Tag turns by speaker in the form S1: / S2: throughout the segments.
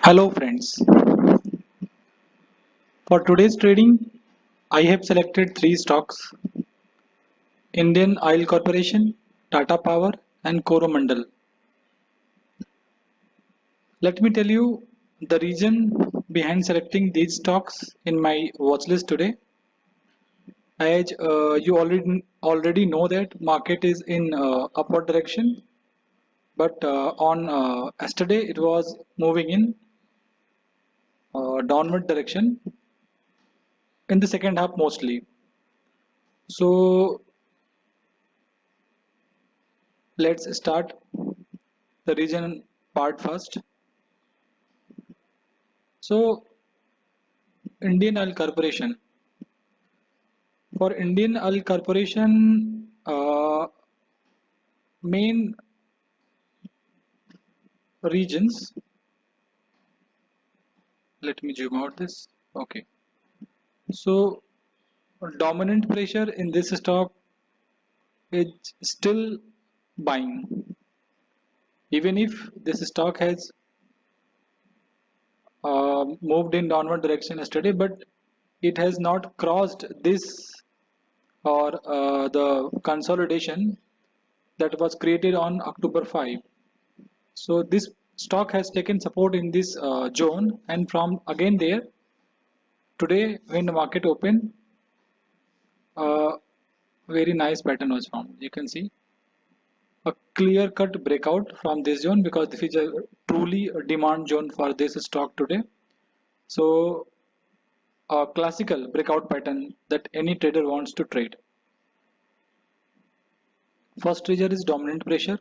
S1: Hello friends, for today's trading I have selected three stocks: Indian Oil Corporation, Tata Power and Coromandel. Let me tell you the reason behind selecting these stocks in my watch list today. As you already know that market is in upward direction, but on yesterday it was moving in downward direction in the second half mostly. So let's start the region part first. So, Indian Oil Corporation. For Indian Oil Corporation, main regions. Let me zoom out this. Okay. So, dominant pressure in this stock is still buying, even if this stock has moved in downward direction yesterday, but it has not crossed this or the consolidation that was created on October 5. So this stock has taken support in this zone, and from again there today when the market opened, a very nice pattern was found. You can see a clear cut breakout from this zone because this is a truly a demand zone for this stock today. So a classical breakout pattern that any trader wants to trade. First reason is dominant pressure.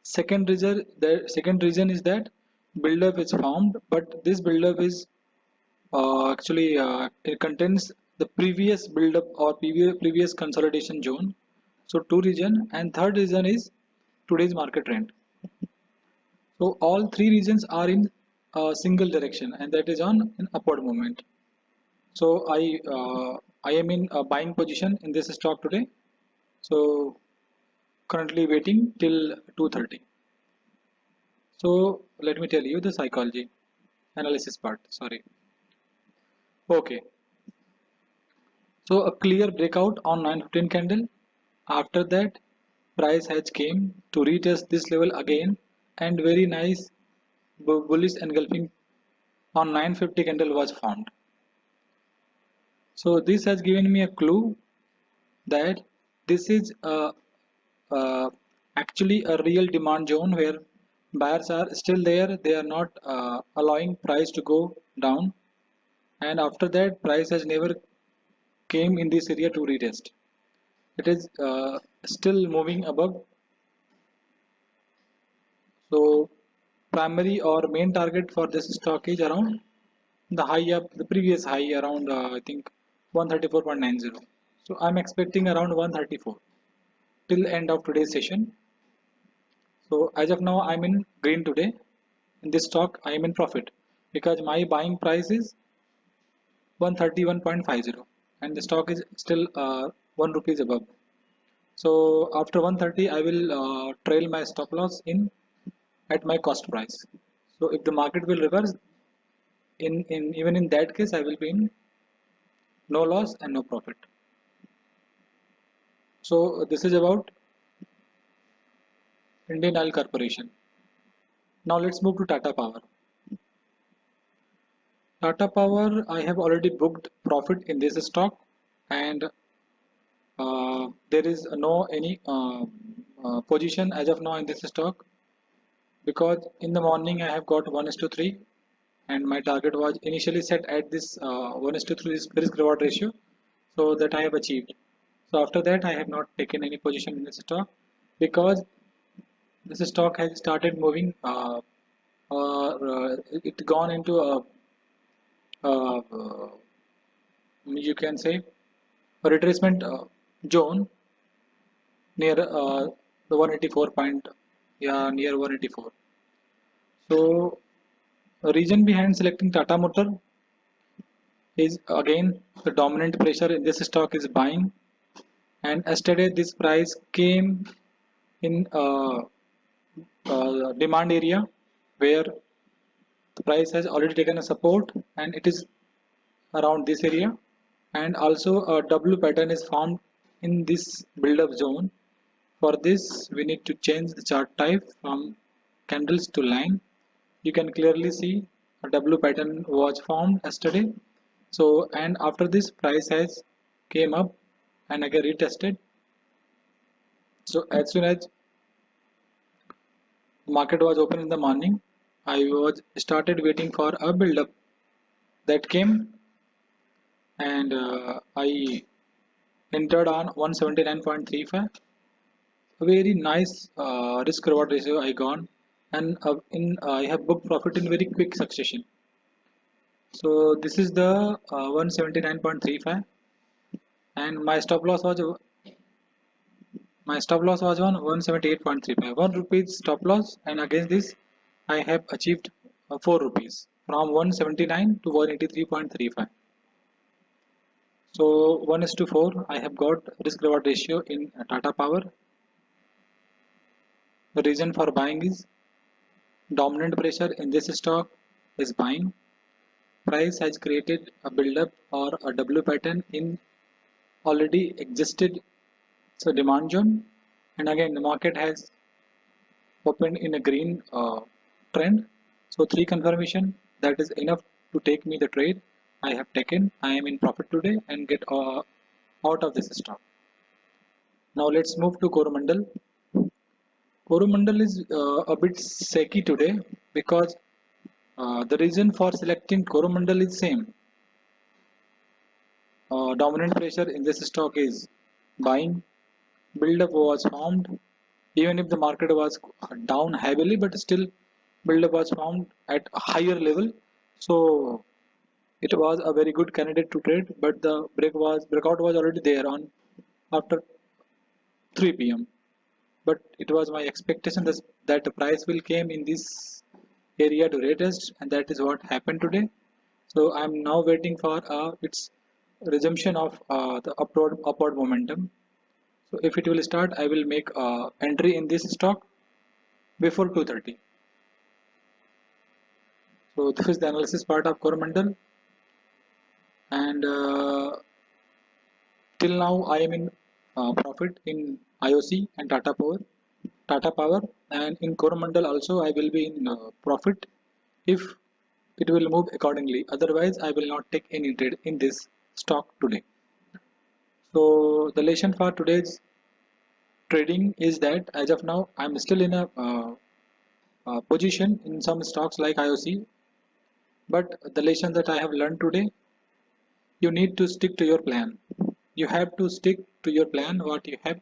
S1: Second reason is that buildup is formed, but this buildup is actually it contains the previous buildup or previous consolidation zone. So two reason, and third reason is today's market trend. So all three regions are in a single direction, and that is on an upward movement. So I am in a buying position in this stock today. So currently waiting till 2:30. So let me tell you the psychology analysis part. Sorry. Okay. So a clear breakout on 9:15 candle. After that, price has came to retest this level again, and very nice bullish engulfing on 950 candle was formed. So this has given me a clue that this is actually a real demand zone where buyers are still there. They are not allowing price to go down, and after that price has never came in this area to retest. It is still moving above. So primary or main target for this stock is around the high up, the previous high around I think 134.90. So I'm expecting around 134 till end of today's session. So as of now I'm in green today. In this stock I am in profit because my buying price is 131.50 and the stock is still 1 rupees above. So after 130 I will trail my stop loss in at my cost price. So if the market will reverse, in even in that case I will be in no loss and no profit. So this is about Indian Oil Corporation. Now let's move to Tata Power. Tata Power, I have already booked profit in this stock, and there is no any position as of now in this stock because in the morning I have got 1:3 and my target was initially set at this 1:3 risk reward ratio, so that I have achieved. So after that I have not taken any position in this stock because this stock has started moving it gone into a you can say a retracement zone near the 184 point, yeah, near 184. So the reason behind selecting Tata Motor is again the dominant pressure in this stock is buying, and yesterday this price came in demand area where The price has already taken a support and it is around this area, and also a W pattern is formed in this build-up zone. For this, we need to change the chart type from candles to line. You can clearly see a W pattern was formed yesterday. So, and after this, price has came up and again retested. So, as soon as market was open in the morning, I was started waiting for a build-up that came, and I entered on 179.35. A very nice risk reward ratio I got, and I have booked profit in very quick succession. So this is the 179.35, and my stop loss was on 178.35, 1 rupees stop loss, and against this I have achieved 4 rupees from 179 to 183.35. So 1 is to 4 I have got risk reward ratio in Tata Power. The reason for buying is dominant pressure in this stock is buying. Price has created a build-up or a W pattern in already existed demand zone, and again the market has opened in a green trend. So 3 confirmation, that is enough to take me the trade I have taken. I am in profit today and get out of this stock. Now let's move to Coromandel. Coromandel is a bit shaky today because the reason for selecting Coromandel is same. Dominant pressure in this stock is buying. Build-up was formed even if the market was down heavily, but still build-up was formed at a higher level. So it was a very good candidate to trade, but the breakout was already there on after 3 p.m. But it was my expectation that the price will came in this area to retest, and that is what happened today. So I'm now waiting for its resumption of the upward momentum. So if it will start, I will make entry in this stock before 2:30. So this is the analysis part of Coromandel, and till now I am in profit in IOC and Tata Power, and in Coromandel also I will be in profit if it will move accordingly. Otherwise, I will not take any trade in this stock today. So the lesson for today's trading is that as of now, I'm still in a position in some stocks like IOC. But the lesson that I have learned today, you need to stick to your plan. You have to stick to your plan, what you have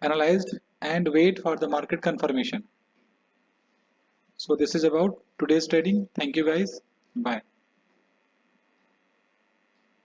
S1: analyzed, and wait for the market confirmation. So this is about today's trading. Thank you guys. Bye.